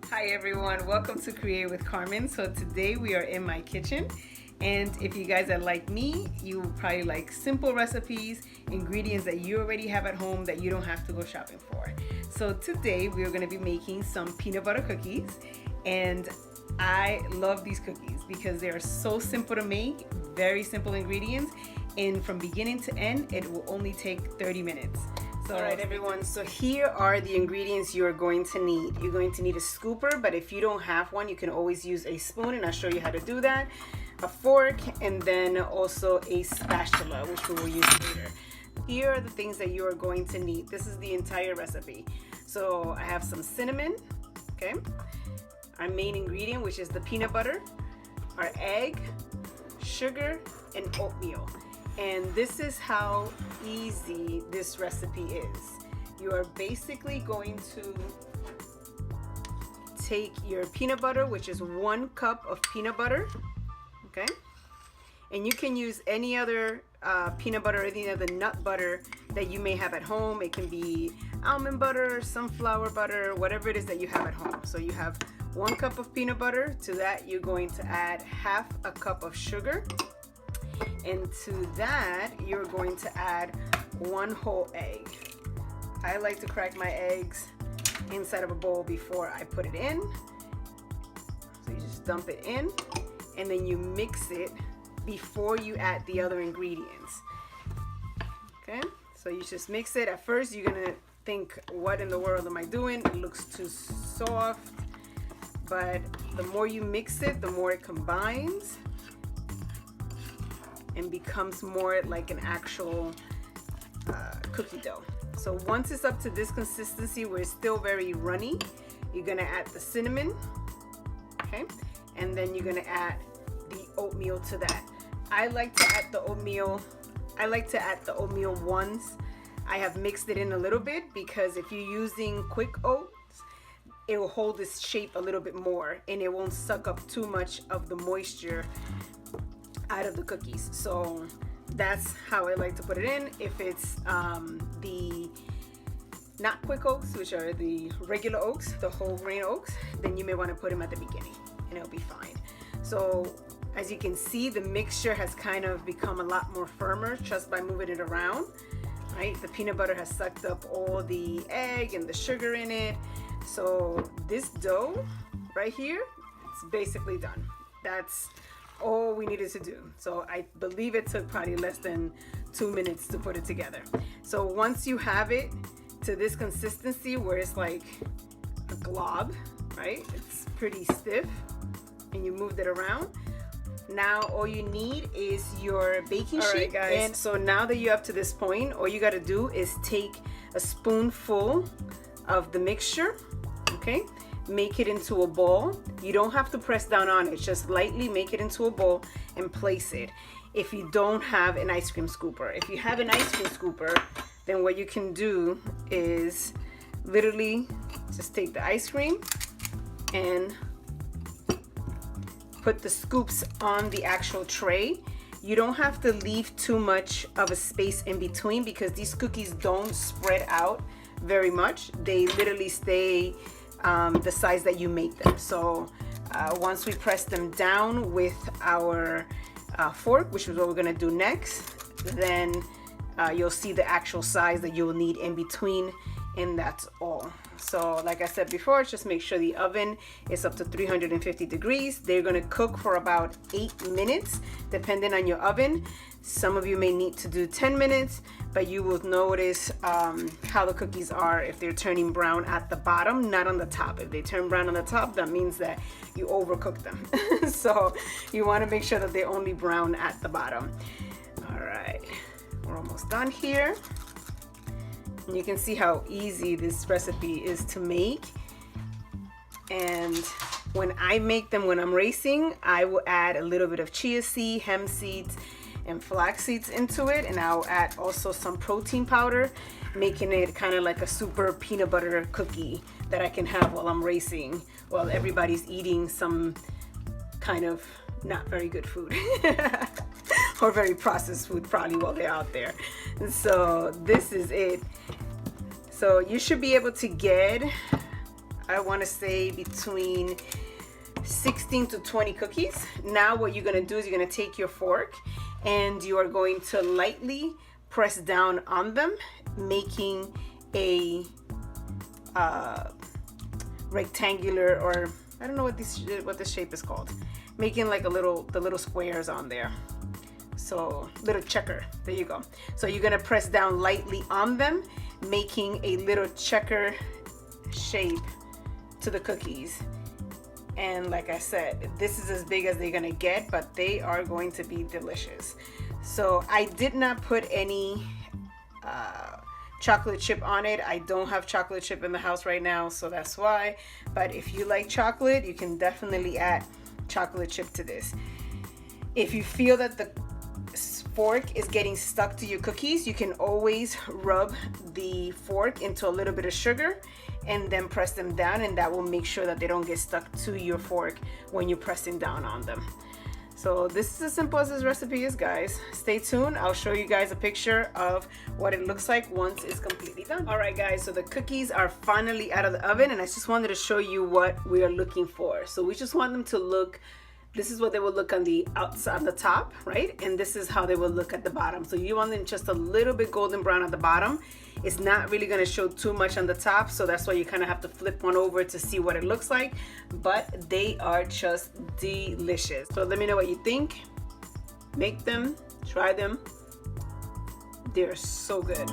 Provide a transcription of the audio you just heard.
Hi everyone, welcome to Create with Carmen. So today we are in my kitchen, and if you guys are like me, you probably like simple recipes, ingredients that you already have at home that you don't have to go shopping for. So today we are going to be making some peanut butter cookies, and I love these cookies because they are so simple to make, very simple ingredients, and from beginning to end it will only take 30 minutes. So, all right everyone, so here are the ingredients you're going to need. You're going to need a scooper, but if you don't have one, you can always use a spoon, and I'll show you how to do that. A fork, and then also a spatula, which we will use later. Here are the things that you are going to need. This is the entire recipe. So I have some cinnamon, okay? Our main ingredient, which is the peanut butter, our egg, sugar, and oatmeal. And this is how easy this recipe is. You are basically going to take your peanut butter, which is 1 cup of peanut butter, okay? And you can use any other peanut butter or any other nut butter that you may have at home. It can be almond butter, sunflower butter, whatever it is that you have at home. So you have 1 cup of peanut butter. To that, you're going to add half a cup of sugar. And to that, you're going to add 1 whole egg. I like to crack my eggs inside of a bowl before I put it in. So you just dump it in, and then you mix it before you add the other ingredients. Okay, so you just mix it. At first, you're gonna think, what in the world am I doing? It looks too soft. But the more you mix it, the more it combines and becomes more like an actual cookie dough. So once it's up to this consistency where it's still very runny, you're gonna add the cinnamon, okay? And then you're gonna add the oatmeal to that. I like to add the oatmeal once I have mixed it in a little bit, because if you're using quick oats, it will hold its shape a little bit more and it won't suck up too much of the moisture out of the cookies. So that's how I like to put it in. If it's the not quick oats, which are the regular oats, the whole grain oats, then you may want to put them at the beginning and it'll be fine. So as you can see, the mixture has kind of become a lot more firmer just by moving it around, right? The peanut butter has sucked up all the egg and the sugar in it. So this dough right here, it's basically done. That's all we needed to do. So I believe it took probably less than 2 minutes to put it together. So once you have it to this consistency where it's like a glob, right? It's pretty stiff, and you moved it around. Now all you need is your baking sheet. All right, guys. And so now that you're up to this point, all you got to do is take a spoonful of the mixture, okay? Make it into a bowl. You don't have to press down on it, just lightly make it into a bowl and place it. If you don't have an ice cream scooper, if you have an ice cream scooper, then what you can do is literally just take the ice cream and put the scoops on the actual tray. You don't have to leave too much of a space in between, because these cookies don't spread out very much. They literally stay the size that you make them. So once we press them down with our fork, which is what we're gonna do next, then you'll see the actual size that you'll need in between, and that's all. So like I said before, just make sure the oven is up to 350 degrees. They're gonna cook for about 8 minutes, depending on your oven. Some of you may need to do 10 minutes, but you will notice how the cookies are if they're turning brown at the bottom, not on the top. If they turn brown on the top, that means that you overcooked them. So you wanna make sure that they're only brown at the bottom. All right, we're almost done here. And you can see how easy this recipe is to make. And when I make them, when I'm racing, I will add a little bit of chia seed, hemp seeds, and flax seeds into it, and I'll add also some protein powder, making it kind of like a super peanut butter cookie that I can have while I'm racing, while everybody's eating some kind of not very good food or very processed food probably while they're out there. And so this is it. So you should be able to get, I want to say, between 16 to 20 cookies. Now what you're going to do is you're going to take your fork and you are going to lightly press down on them, making a rectangular, or I don't know what this shape is called, making like the little squares on there. So little checker, there you go. So you're gonna press down lightly on them, making a little checker shape to the cookies. And like I said, this is as big as they're gonna get, but they are going to be delicious. So I did not put any chocolate chip on it. I don't have chocolate chip in the house right now, so that's why. But if you like chocolate, you can definitely add chocolate chip to this. If you feel that the fork is getting stuck to your cookies, you can always rub the fork into a little bit of sugar and then press them down, and that will make sure that they don't get stuck to your fork when you're pressing down on them. So this is as simple as this recipe is, guys. Stay tuned. I'll show you guys a picture of what it looks like once it's completely done. All right, guys, so the cookies are finally out of the oven, and I just wanted to show you what we are looking for. So we just want them to look, this is what they will look on the outside, on the top, right? And this is how they will look at the bottom. So you want them just a little bit golden brown at the bottom. It's not really gonna show too much on the top, so that's why you kind of have to flip one over to see what it looks like. But they are just delicious. So let me know what you think. Make them, try them. They're so good.